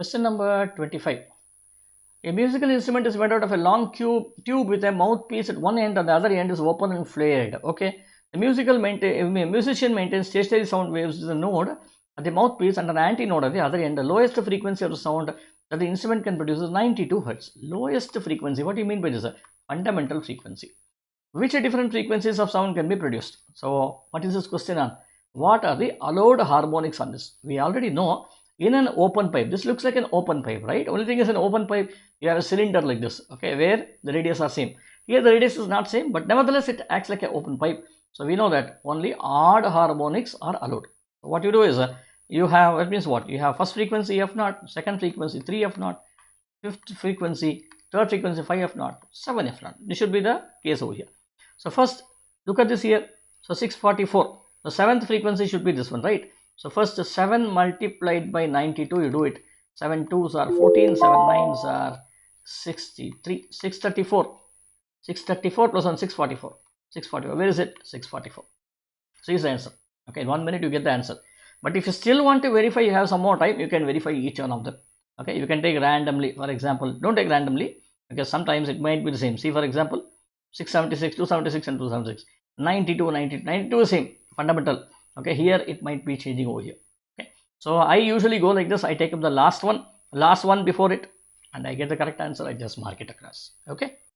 Question number 25. A musical instrument is made out of a long tube with a mouthpiece at one end and the other end is open and flared. Okay. The musician maintains stationary sound waves with a node at the mouthpiece and an antinode at the other end. The lowest frequency of the sound that the instrument can produce is 92 Hz. Lowest frequency. What do you mean by this? Fundamental frequency. Which different frequencies of sound can be produced? So, what is this question on? What are the allowed harmonics on this? We already know in an open pipe, this looks like an open pipe, right? Only thing is an open pipe, you have a cylinder like this, okay, where the radius are same. Here the radius is not same, but nevertheless it acts like an open pipe. So we know that only odd harmonics are allowed. So what you do is, you have, that means what? You have first frequency F naught, second frequency 3 F naught, fifth frequency, third frequency 5 F naught, 7 F naught. This should be the case over here. So first, look at this here. So 644. The seventh frequency should be this one, right? So first 7 multiplied by 92, you do it. 7 2s are 14, 7 9s are 63, 634. 634 plus 1, 644. 644. Where is it? 644. So here's the answer. Okay, in 1 minute you get the answer. But if you still want to verify, you have some more time, you can verify each one of them. Okay, you can take randomly. For example, don't take randomly because sometimes it might be the same. See, for example, 676, 276 and 276. 92, 92 is same, fundamental. Okay, here it might be changing over here. Okay, so I usually go like this. I take up the last one before it, and I get the correct answer. I just mark it across. Okay.